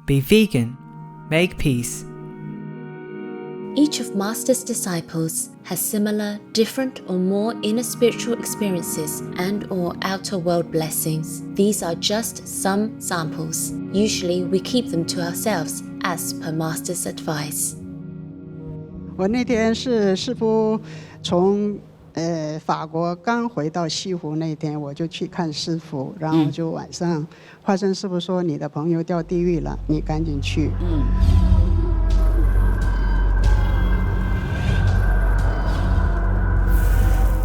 Be vegan. Make peace. Each of Master's disciples has similar, different or more inner spiritual experiences and or outer world blessings. These are just some samples. Usually we keep them to ourselves as per Master's advice. 我那天是师父从法国刚回到西湖那天，我就去看师父，然后就晚上化身师父说你的朋友掉地狱了，你赶紧去。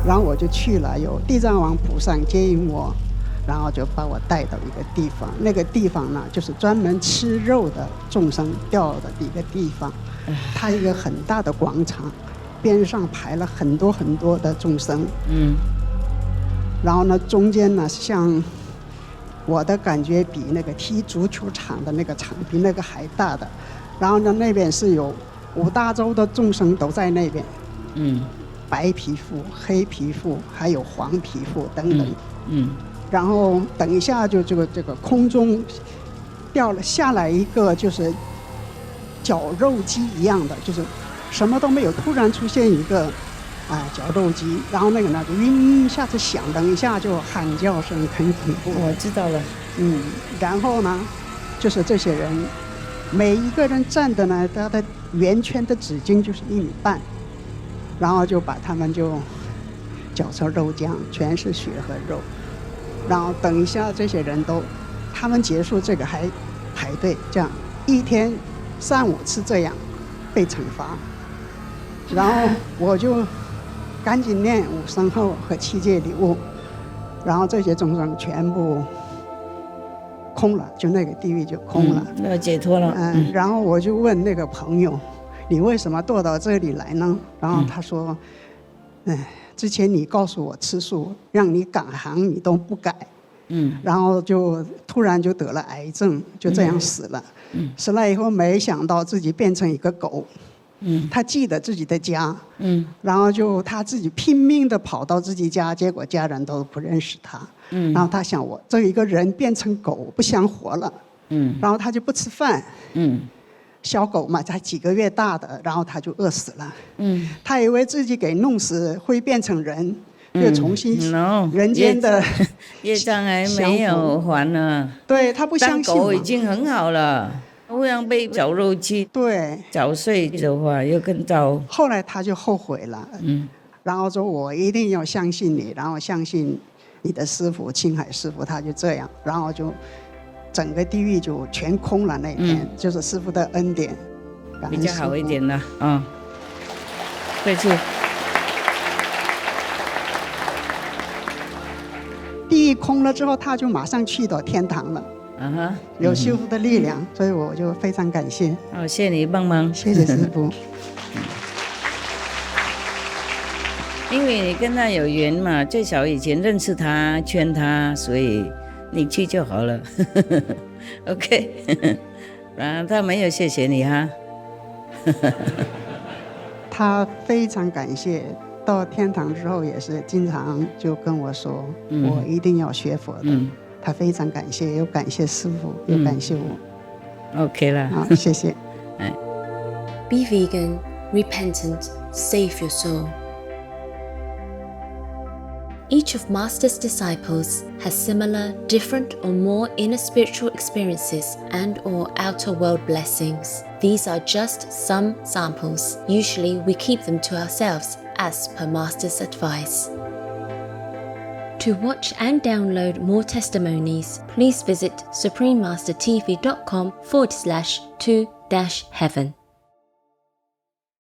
然后我就去了，有地藏王菩萨接引我，然后就把我带到一个地方，那个地方呢就是专门吃肉的众生掉的一个地方，它一个很大的广场，边上排了很多很多的众生，然后呢中间呢像我的感觉比那个踢足球场的那个场比那个还大的，然后呢那边是有5大洲的众生都在那边，白皮肤、黑皮肤，还有黄皮肤等等。然后等一下就这个空中掉了下来一个就是绞肉机一样的，就是什么都没有，突然出现一个绞肉机，然后那个呢就一下子响，等一下就喊叫声很恐怖。我知道了。然后呢，就是这些人每一个人站的呢，他的圆圈的直径就是1.5米。然后就把他们就搅成肉酱，全是血和肉。然后等一下这些人都，他们结束这个还排队，这样一天3、5次这样被惩罚。然后我就赶紧念5声号和7戒礼物，然后这些众生全部空了，就那个地狱就空了，那解脱了。然后我就问那个朋友，你为什么堕到这里来呢？然后他说，之前你告诉我吃素，让你改行你都不改，然后就突然就得了癌症，就这样死了。死了以后没想到自己变成一个狗，他记得自己的家，然后就他自己拼命的跑到自己家，结果家人都不认识他，然后他想我这一个人变成狗不想活了，然后他就不吃饭，小狗嘛才几个月大的，然后他就饿死了，他以为自己给弄死会变成人，就重新人间的业障还没有还呢。对，他不相信当狗已经很好了，忽然被绞肉机绞碎的话又更糟。后来他就后悔了，然后说我一定要相信你，然后相信你的师父青海师父，他就这样，然后就整个地狱就全空了。那天就是师父的恩典，比较好一点了。对处地狱空了之后，他就马上去到天堂了。有师父的力量，所以我就非常感谢。谢谢你帮忙。谢谢师父。因为你跟他有缘嘛，最少以前认识他劝他，所以你去就好了。OK。 然后他没有谢谢你哈。他非常感谢，到天堂之后也是经常就跟我说，我一定要学佛的。他非常感谢，又感谢师父，又感谢我。OK 了。好，谢谢。Be vegan, repentant, save your soul. Each of Master's disciples has similar, different or more inner spiritual experiences and or outer world blessings. These are just some samples. Usually we keep them to ourselves as per Master's advice. To watch and download more testimonies, please visit suprememastertv.com/to-heaven.